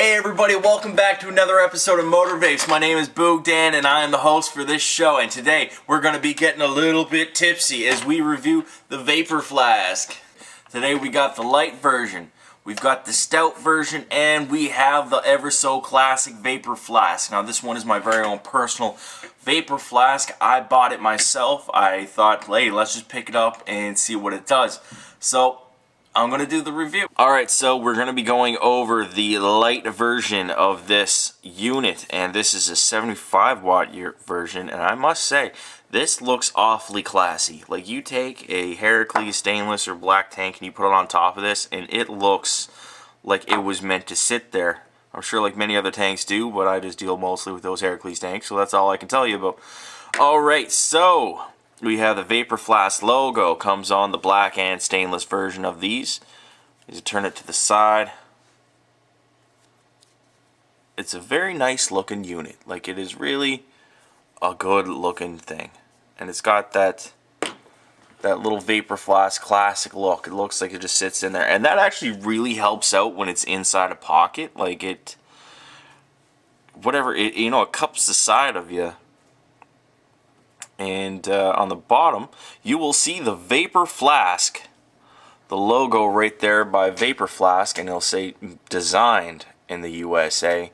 Hey everybody, welcome back to another episode of M.O.T.R Vapes. My name is Boog Dan and I am the host for this show, and today we're going to be getting a little bit tipsy as we review the Vapor Flask. Today we got the Lite version, we've got the Stout version, and we have the ever so classic Vapor Flask. Now this one is my very own personal Vapor Flask. I bought it myself. I thought, hey, let's just pick it up and see what it does. So I'm going to do the review. Alright, so we're going to be going over the Lite version of this unit, and this is a 75 watt version, and I must say, this looks awfully classy. Like, you take a Heracles stainless or black tank and you put it on top of this, and it looks like it was meant to sit there. I'm sure like many other tanks do, but I just deal mostly with those Heracles tanks, so that's all I can tell you about. Alright, so we have the Vapor Flask logo, comes on the black and stainless version of these. You turn it to the side. It's a very nice looking unit. Like, it is really a good looking thing. And it's got that little Vapor Flask classic look. It looks like it just sits in there. And that actually really helps out when it's inside a pocket. Like, it cups the side of you. And on the bottom, you will see the Vapor Flask, the logo right there by Vapor Flask, and it'll say designed in the USA,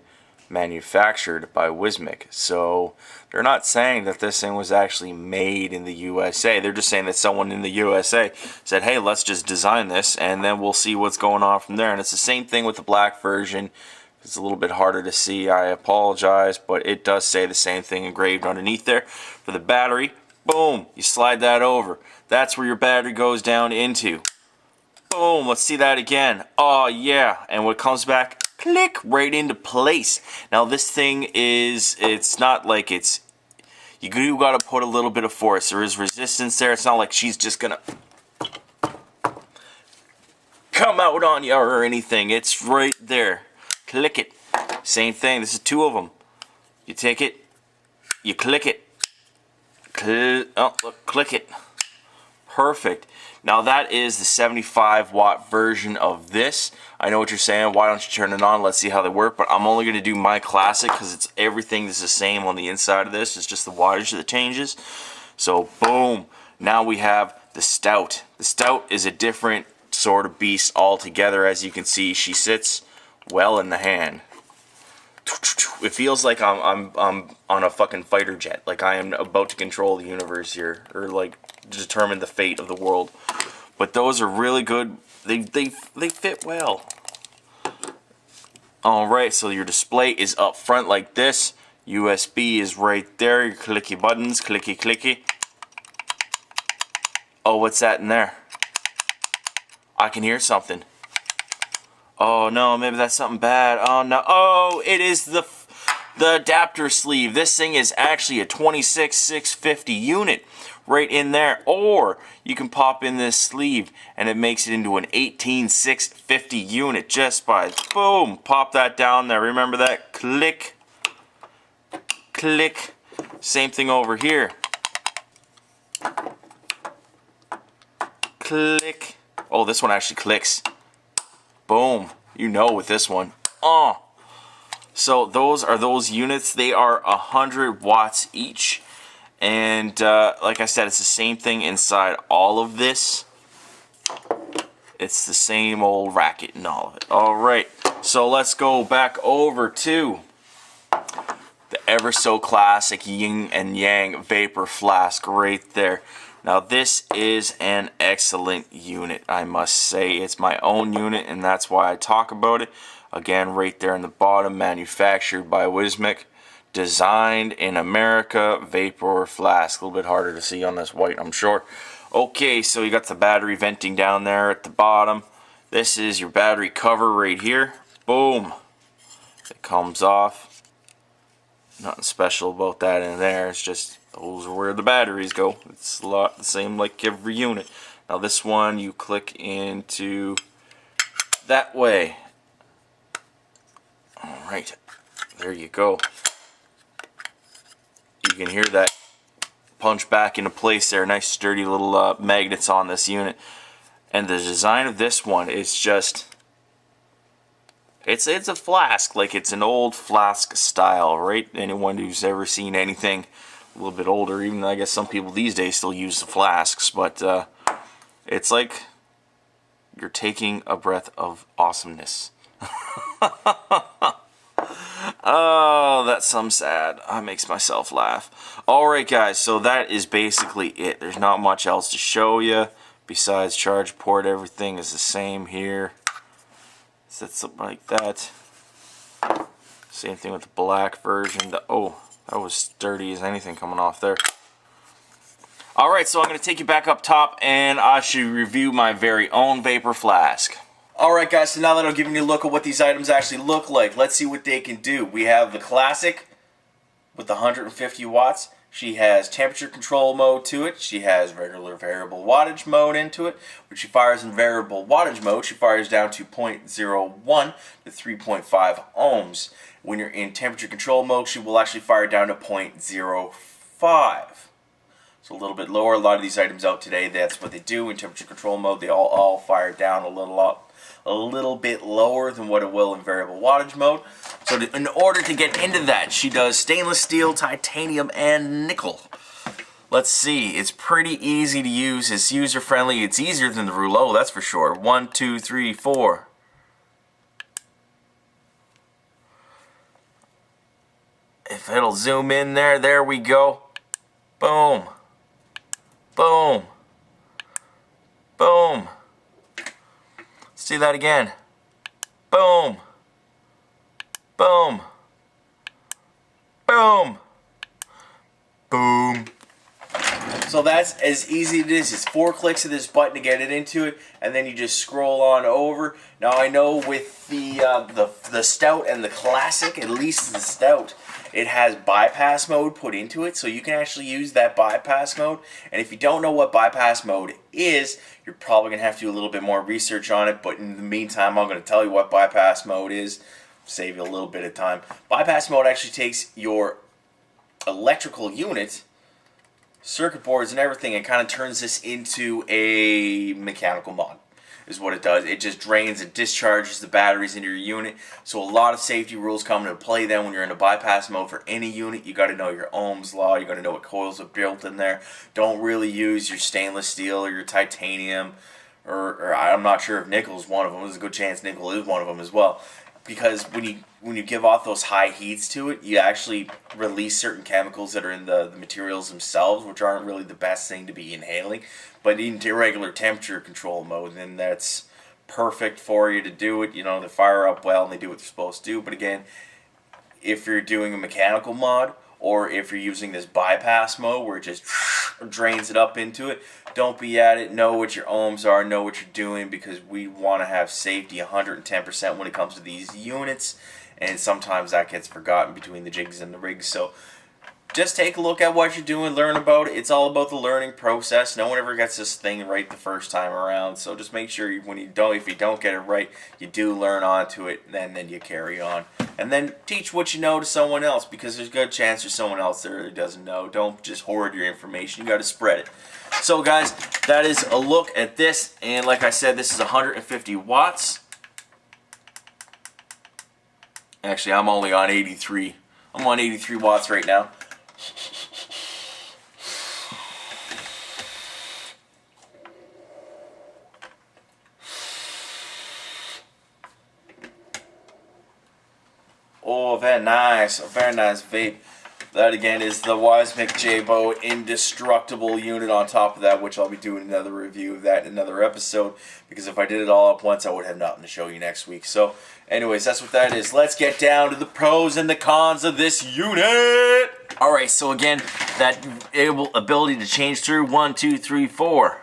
manufactured by Wismec. So they're not saying that this thing was actually made in the USA. They're just saying that someone in the USA said, hey, let's just design this, and then we'll see what's going on from there. And it's the same thing with the black version. It's a little bit harder to see, I apologize, but it does say the same thing engraved underneath there. For the battery, boom, you slide that over. That's where your battery goes down into. Boom, let's see that again. Oh yeah, and when it comes back, click, right into place. Now this thing it's not like it's, you gotta put a little bit of force. There is resistance there. It's not like she's just gonna come out on you or anything. It's right there. Click it. Same thing. This is two of them. You take it, you click it. Click it. Perfect. Now that is the 75 watt version of this. I know what you're saying. Why don't you turn it on? Let's see how they work. But I'm only going to do my classic because it's everything is the same on the inside of this. It's just the wattage that changes. So boom. Now we have the Stout. The Stout is a different sort of beast altogether. As you can see, she sits well in the hand. It feels like I'm on a fucking fighter jet. Like I am about to control the universe here, or like determine the fate of the world. But those are really good. They fit well. All right, so your display is up front like this. USB is right there. Your clicky buttons, clicky. Oh, what's that in there? I can hear something. Oh no, maybe that's something bad. Oh no. Oh, it is the adapter sleeve. This thing is actually a 26650 unit right in there. Or you can pop in this sleeve and it makes it into an 18650 unit just by boom, pop that down there. Remember that? Click. Click. Same thing over here. Click. Oh, this one actually clicks. Boom. You know with this one. So those are those units. They are 100 watts each. And like I said, it's the same thing inside all of this. It's the same old racket and all of it. Alright, so let's go back over to the ever so classic Yin and Yang Vapor Flask right there. Now this is an excellent unit, I must say. It's my own unit and that's why I talk about it. Again, right there in the bottom, manufactured by Wismec, designed in America, Vapor Flask. A little bit harder to see on this white, I'm sure. Okay, so you got the battery venting down there at the bottom. This is your battery cover right here. Boom. It comes off. Nothing special about that in there. It's just those are where the batteries go. It's a lot the same like every unit. Now this one you click into that way. Alright, there you go. You can hear that punch back into place there. Nice sturdy little magnets on this unit. And the design of this one is just It's a flask, like it's an old flask style, right? Anyone who's ever seen anything a little bit older, even I guess some people these days still use the flasks, but it's like you're taking a breath of awesomeness. Oh, that's some sad. That makes myself laugh. Alright guys, so that is basically it. There's not much else to show you besides charge port. Everything is the same here. Sets up like that. Same thing with the black version. Oh, that was sturdy as anything coming off there. Alright, so I'm going to take you back up top and I should review my very own Vapor Flask. Alright guys, so now that I've given you a look at what these items actually look like, let's see what they can do. We have the Classic with the 150 watts. She has temperature control mode to it. She has regular variable wattage mode into it. When she fires in variable wattage mode, she fires down to 0.01 to 3.5 ohms. When you're in temperature control mode, she will actually fire down to 0.05. So a little bit lower. A lot of these items out today, that's what they do in temperature control mode. They all fire down a little bit lower than what it will in variable wattage mode. So in order to get into that, she does stainless steel, titanium, and nickel. Let's see. It's pretty easy to use. It's user friendly. It's easier than the rouleau, that's for sure. 1, 2, 3, 4. If it'll zoom in there we go. Boom. Boom. Boom. Let's do that again. Boom. Boom. Boom. Boom. So that's as easy as it is. It's 4 clicks of this button to get it into it, and then you just scroll on over. Now I know with the Stout and the Classic, at least the Stout, it has bypass mode put into it, so you can actually use that bypass mode. And if you don't know what bypass mode is, you're probably going to have to do a little bit more research on it, but in the meantime, I'm going to tell you what bypass mode is, save you a little bit of time. Bypass mode actually takes your electrical unit, circuit boards and everything, and kind of turns this into a mechanical mod. Is what it does. It just drains and discharges the batteries into your unit. So a lot of safety rules come into play then when you're in a bypass mode for any unit. You got to know your Ohm's law. You got to know what coils are built in there. Don't really use your stainless steel or your titanium, or I'm not sure if nickel is one of them. There's a good chance nickel is one of them as well. Because when you give off those high heats to it, you actually release certain chemicals that are in the materials themselves, which aren't really the best thing to be inhaling. But in regular temperature control mode, then that's perfect for you to do it. You know, they fire up well and they do what they're supposed to do. But again, if you're doing a mechanical mod, or if you're using this bypass mode where it just drains it up into it, don't be at it. Know what your ohms are, know what you're doing, because we want to have safety 110% when it comes to these units, and sometimes that gets forgotten between the jigs and the rigs. So just take a look at what you're doing, learn about it. It's all about the learning process. No one ever gets this thing right the first time around, so just make sure if you don't get it right, you do learn onto it, and then you carry on. And then teach what you know to someone else, because there's a good chance there's someone else there who doesn't know. Don't just hoard your information. You got to spread it. So guys, that is a look at this, and like I said, this is 150 watts. Actually, I'm only on 83. I'm on 83 watts right now. Oh, very nice. A very nice vape. That again is the Wismec J-Bo indestructible unit on top of that, which I'll be doing another review of that in another episode, because if I did it all up once, I would have nothing to show you next week. So anyways, that's what that is. Let's get down to the pros and the cons of this unit. Alright, so again, that ability to change through 1, 2, 3, 4.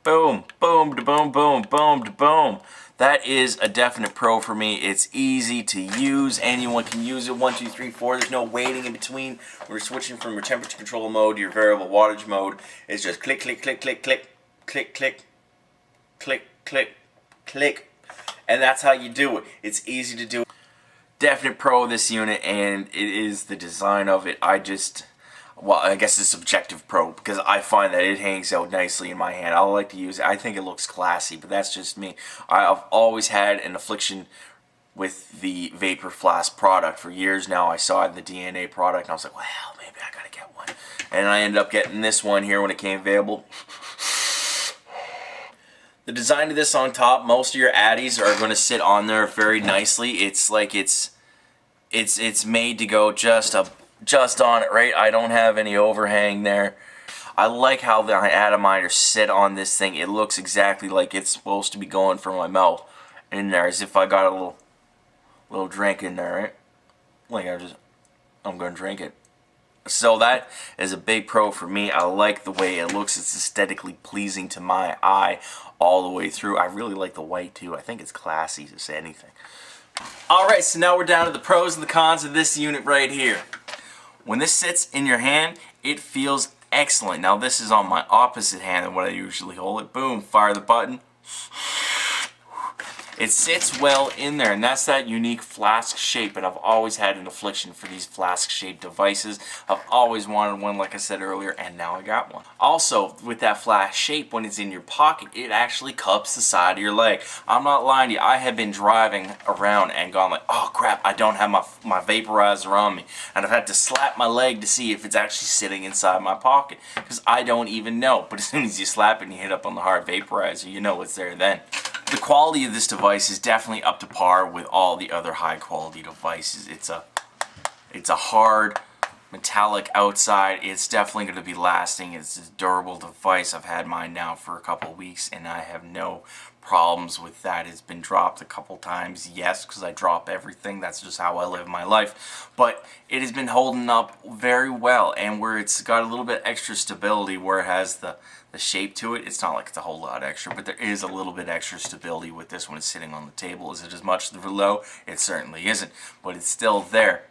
Boom, boom, da boom, boom, boom, da boom. That is a definite pro for me. It's easy to use. Anyone can use it. 1, 2, 3, 4. There's no waiting in between. We're switching from your temperature control mode to your variable wattage mode. It's just click, click, click, click, click, click, click, click, click, click. And that's how you do it. It's easy to do. Definite pro of this unit, and it is the design of it. Well, I guess it's subjective pro, because I find that it hangs out nicely in my hand. I like to use it. I think it looks classy, but that's just me. I've always had an affliction with the Vapor Flask product. For years now, I saw the DNA product, and I was like, well, maybe I gotta get one. And I ended up getting this one here when it came available. The design of this on top, most of your addies are going to sit on there very nicely. It's like it's made to go just on it, right? I don't have any overhang there. I like how the atomizer sit on this thing. It looks exactly like it's supposed to be going for my mouth in there, as if I got a little drink in there, right? Like I'm gonna drink it. So that is a big pro for me. I like the way it looks. It's aesthetically pleasing to my eye all the way through. I really like the white too. I think it's classy, to say anything. Alright, so now we're down to the pros and the cons of this unit right here. When this sits in your hand, it feels excellent. Now this is on my opposite hand than what I usually hold it. Boom, fire the button. It sits well in there, and that's that unique flask shape, and I've always had an affliction for these flask shaped devices. I've always wanted one, like I said earlier, and now I got one. Also, with that flask shape, when it's in your pocket, it actually cups the side of your leg. I'm not lying to you, I have been driving around and gone like, oh crap, I don't have my vaporizer on me, and I've had to slap my leg to see if it's actually sitting inside my pocket, because I don't even know. But as soon as you slap it and you hit up on the hard vaporizer, you know it's there then. The quality of this device is definitely up to par with all the other high quality devices. It's a hard metallic outside. It's definitely going to be lasting. It's a durable device. I've had mine now for a couple weeks and I have no problems with that. It's been dropped a couple times, yes, because I drop everything. That's just how I live my life. But it has been holding up very well, and where it's got a little bit extra stability, where it has the shape to it, it's not like it's a whole lot extra, but there is a little bit extra stability with this when it's sitting on the table. Is it as much as the Velo? It certainly isn't, but it's still there.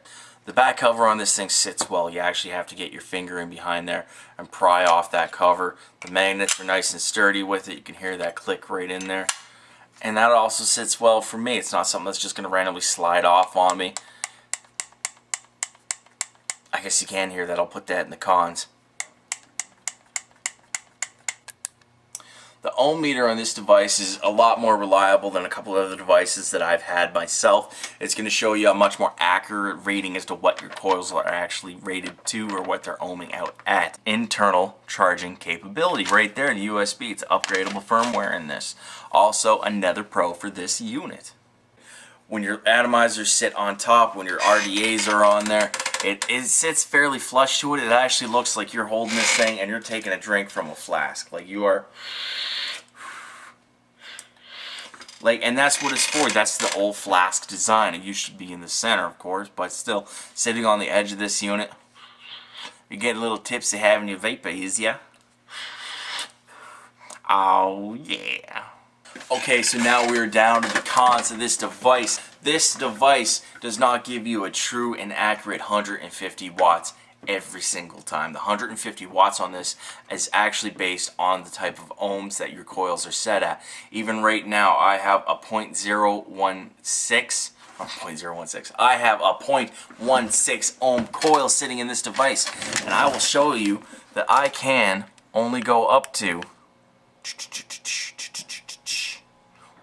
The back cover on this thing sits well. You actually have to get your finger in behind there and pry off that cover. The magnets are nice and sturdy with it. You can hear that click right in there. And that also sits well for me. It's not something that's just going to randomly slide off on me. I guess you can hear that. I'll put that in the cons. The M.O.T.R on this device is a lot more reliable than a couple of other devices that I've had myself. It's going to show you a much more accurate rating as to what your coils are actually rated to, or what they're ohming out at. Internal charging capability right there in the USB. It's upgradable firmware in this. Also another pro for this unit. When your atomizers sit on top, when your RDAs are on there, it sits fairly flush to it. It actually looks like you're holding this thing and you're taking a drink from a flask. Like you are... and that's what it's for. That's the old Flask design. It used to be in the center, of course, but still sitting on the edge of this unit. You're getting a little tipsy having your vapors, yeah? Oh, yeah. Okay, so now we're down to the cons of this device. This device does not give you a true and accurate 150 watts every single time. The 150 watts on this is actually based on the type of ohms that your coils are set at. Even right now, I have a 0.016 I have a 0.16 ohm coil sitting in this device, and I will show you that I can only go up to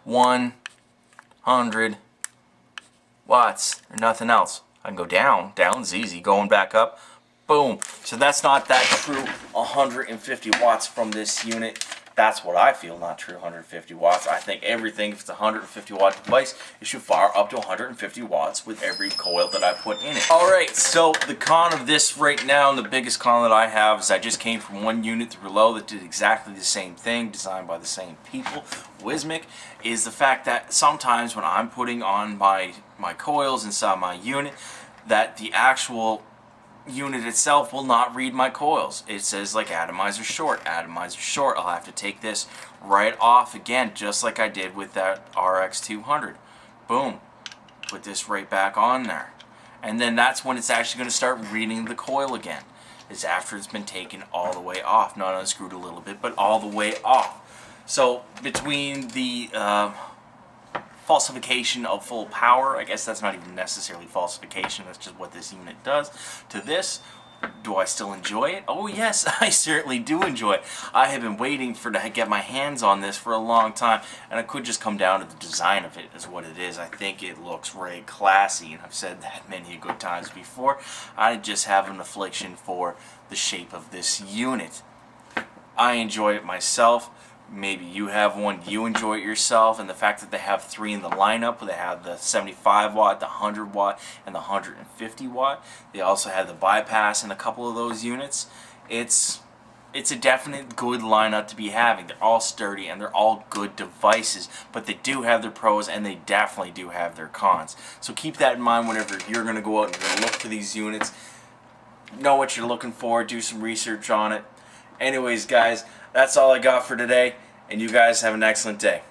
100 watts or nothing else. I can go down, down's easy, going back up, boom. So that's not that true 150 watts from this unit. That's what I feel, not true 150 watts. I think everything, if it's a 150 watt device, it should fire up to 150 watts with every coil that I put in it. Alright, so the con of this right now, and the biggest con that I have, is I just came from one unit to below that did exactly the same thing, designed by the same people, Wismec, is the fact that sometimes when I'm putting on my coils inside my unit, that the actual unit itself will not read my coils. It says like atomizer short, atomizer short. I'll have to take this right off again, just like I did with that RX200. Boom. Put this right back on there. And then that's when it's actually going to start reading the coil again. It's after it's been taken all the way off. Not unscrewed a little bit, but all the way off. So between the falsification of full power, I guess that's not even necessarily falsification, that's just what this unit does, to this, Do I still enjoy it? Oh yes, I certainly do enjoy it. I have been waiting to get my hands on this for a long time, and it could just come down to the design of it is what it is. I think it looks very classy, and I've said that many good times before. I just have an affliction for the shape of this unit. I enjoy it myself. Maybe you have one, you enjoy it yourself, and the fact that they have 3 in the lineup, they have the 75 watt, the 100 watt, and the 150 watt. They also have the bypass in a couple of those units. It's a definite good lineup to be having. They're all sturdy and they're all good devices, but they do have their pros and they definitely do have their cons. So keep that in mind whenever you're going to go out and you're going to look for these units. Know what you're looking for, do some research on it. Anyways, guys, that's all I got for today, and you guys have an excellent day.